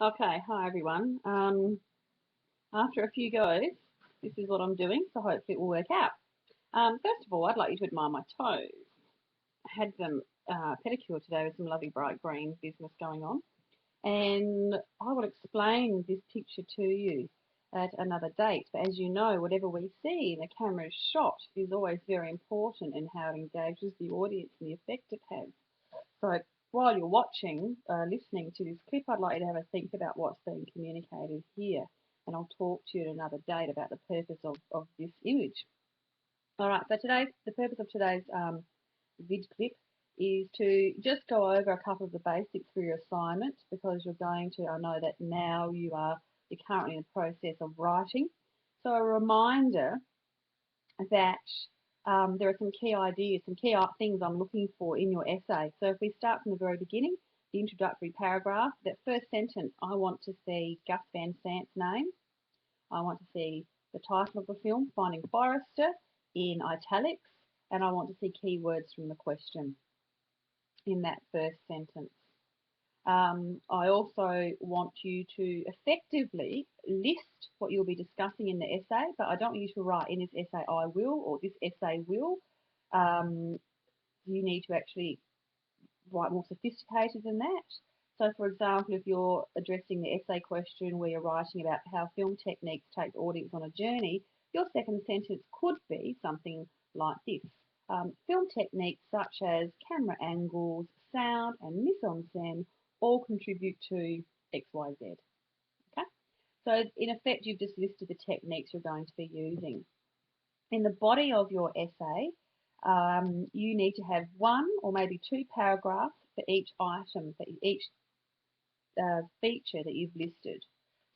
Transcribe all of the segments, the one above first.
Okay, hi everyone. After a few goes, this is what I'm doing, so hopefully it will work out. First of all, I'd like you to admire my toes. I had them pedicured today with some lovely bright green business going on, and I will explain this picture to you at another date. But as you know, whatever we see in a camera shot is always very important in how it engages the audience and the effect it has. So while you're watching, listening to this clip, I'd like you to have a think about what's being communicated here. And I'll talk to you at another date about the purpose of this image. All right, so the purpose of today's vid clip is to just go over a couple of the basics for your assignment because you're going to, I know that now you're currently in the process of writing. So a reminder that there are some key ideas, some key things I'm looking for in your essay. So if we start from the very beginning, the introductory paragraph, that first sentence, I want to see Gus Van Sant's name. I want to see the title of the film, Finding Forrester, in italics, and I want to see keywords from the question in that first sentence. I also want you to effectively list what you'll be discussing in the essay, but I don't want you to write in this essay I will or this essay will. Um, you need to actually write more sophisticated than that. So, for example, if you're addressing the essay question where you're writing about how film techniques take the audience on a journey, your second sentence could be something like this. Film techniques such as camera angles, sound, and mise-en-scène all contribute to XYZ. Okay? So, in effect, you've just listed the techniques you're going to be using. In the body of your essay, you need to have one or maybe two paragraphs for each item, for each feature that you've listed.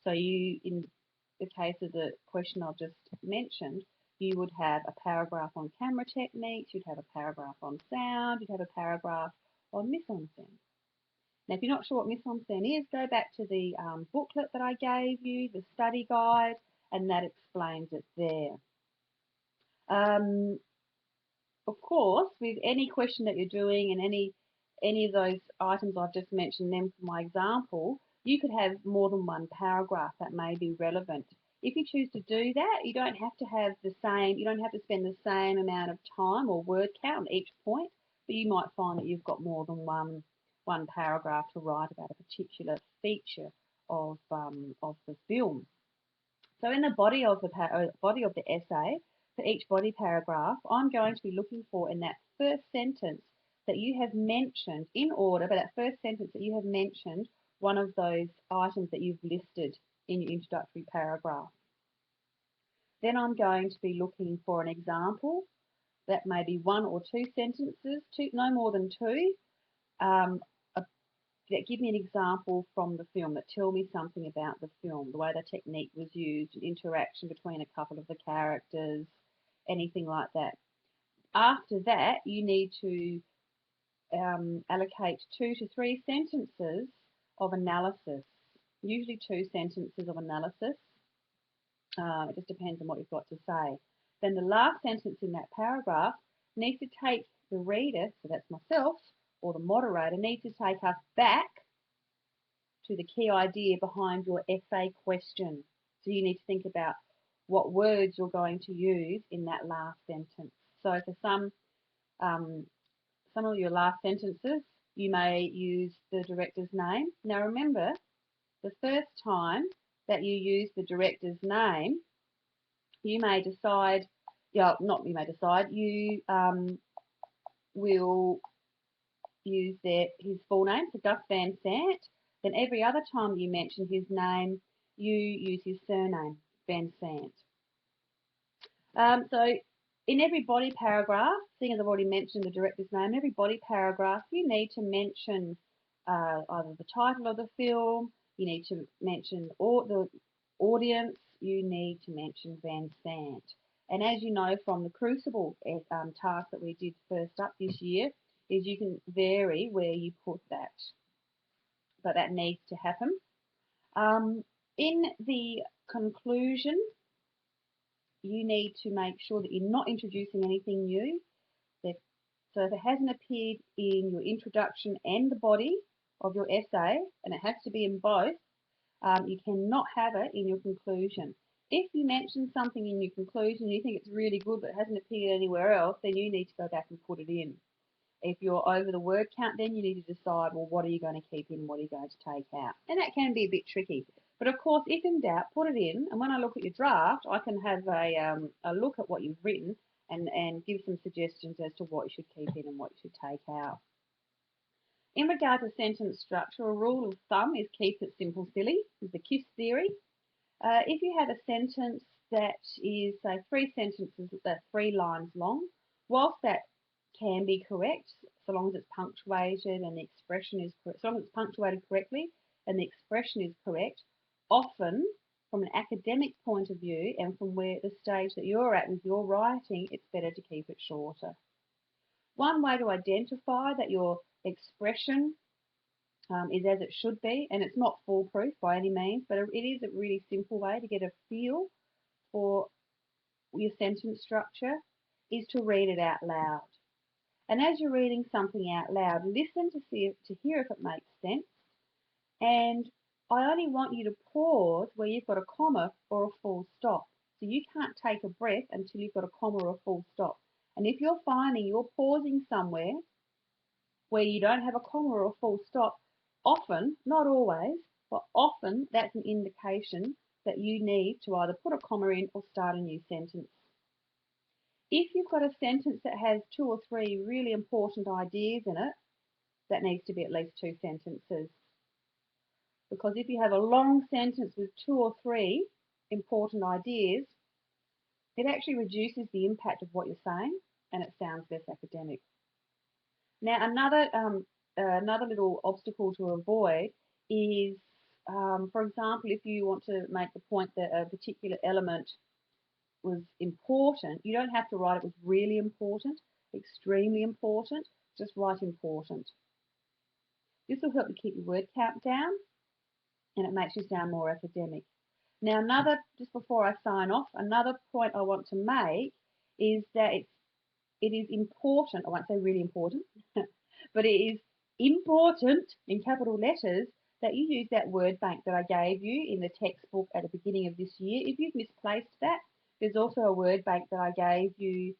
So you, in the case of the question I've just mentioned, you would have a paragraph on camera techniques, you'd have a paragraph on sound, you'd have a paragraph on mise-en-scène. Now, if you're not sure what mise-en-scène is, go back to the booklet that I gave you, the study guide, and that explains it there. Um, of course, with any question that you're doing and any of those items I've just mentioned them for my example, you could have more than one paragraph that may be relevant. If you choose to do that, you don't have to have the same, you don't have to spend the same amount of time or word count on each point, but you might find that you've got more than one paragraph to write about a particular feature of the film. So in the body of the essay, for each body paragraph, I'm going to be looking for in that first sentence that you have mentioned in order, but that first sentence that you have mentioned one of those items that you've listed in your introductory paragraph. Then I'm going to be looking for an example that may be one or two sentences, no more than two, um, that give me an example from the film that tell me something about the film, the way the technique was used, interaction between a couple of the characters, anything like that. After that, you need to allocate 2 to 3 sentences of analysis, usually 2 sentences of analysis. It just depends on what you've got to say. Then the last sentence in that paragraph needs to take the reader, so that's myself, or the moderator, needs to take us back to the key idea behind your essay question. So you need to think about what words you're going to use in that last sentence. So for some of your last sentences, you may use the director's name. Now remember, the first time that you use the director's name, you may decide, yeah, not you may decide, you will use his full name, so Gus Van Sant. Then every other time you mention his name, you use his surname, Van Sant. So in every body paragraph, seeing as I've already mentioned the director's name, every body paragraph you need to mention either the title of the film, you need to mention the audience, you need to mention Van Sant. And as you know from the Crucible task that we did first up this year, is you can vary where you put that, but that needs to happen. In the conclusion, you need to make sure that you're not introducing anything new. So if it hasn't appeared in your introduction and the body of your essay, and it has to be in both, You cannot have it in your conclusion. If you mention something in your conclusion and you think it's really good but hasn't appeared anywhere else, then you need to go back and put it in. If you're over the word count, then you need to decide, well, what are you going to keep in, what are you going to take out? And that can be a bit tricky. But of course, if in doubt, put it in. And when I look at your draft, I can have a look at what you've written and give some suggestions as to what you should keep in and what you should take out. In regard to sentence structure, a rule of thumb is keep it simple, silly, is the KISS theory. If you have a sentence that is, say, 3 sentences that are 3 lines long, whilst that can be correct, so long as it's punctuated and the expression is correct, so long as it's punctuated correctly and the expression is correct, often from an academic point of view and from where the stage that you're at with your writing, it's better to keep it shorter. One way to identify that your expression is as it should be, and it's not foolproof by any means, but it is a really simple way to get a feel for your sentence structure, is to read it out loud. And as you're reading something out loud, listen to hear if it makes sense. And I only want you to pause where you've got a comma or a full stop. So you can't take a breath until you've got a comma or a full stop. And if you're finding you're pausing somewhere where you don't have a comma or a full stop, often, not always, but often that's an indication that you need to either put a comma in or start a new sentence. If you've got a sentence that has 2 or 3 really important ideas in it, that needs to be at least 2 sentences. Because if you have a long sentence with 2 or 3 important ideas, it actually reduces the impact of what you're saying and it sounds less academic. Now, another little obstacle to avoid is, for example, if you want to make the point that a particular element was important, you don't have to write it was really important, extremely important, just write important. This will help you keep your word count down and it makes you sound more academic. Now, just before I sign off, another point I want to make is that it is important, I won't say really important, but it is important in capital letters that you use that word bank that I gave you in the textbook at the beginning of this year. If you've misplaced that, there's also a word bank that I gave you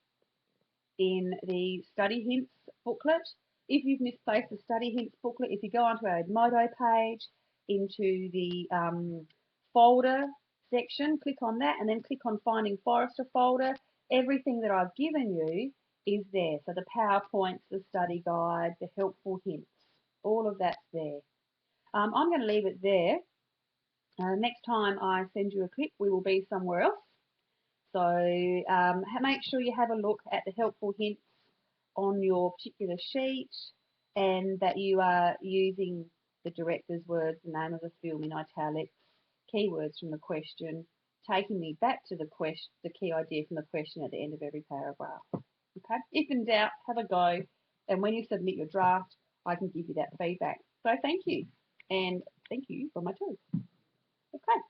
in the study hints booklet. If you've misplaced the study hints booklet, if you go onto our Modo page, into the folder section, click on that and then click on Finding Forester folder. Everything that I've given you is there. So the PowerPoints, the study guide, the helpful hints, all of that's there. I'm going to leave it there. Next time I send you a clip, we will be somewhere else. So make sure you have a look at the helpful hints on your particular sheet and that you are using the director's words, the name of the film in italics, keywords from the question, taking me back to the key idea from the question at the end of every paragraph. Okay, if in doubt, have a go, and when you submit your draft, I can give you that feedback. So thank you, and thank you for my tour. Okay.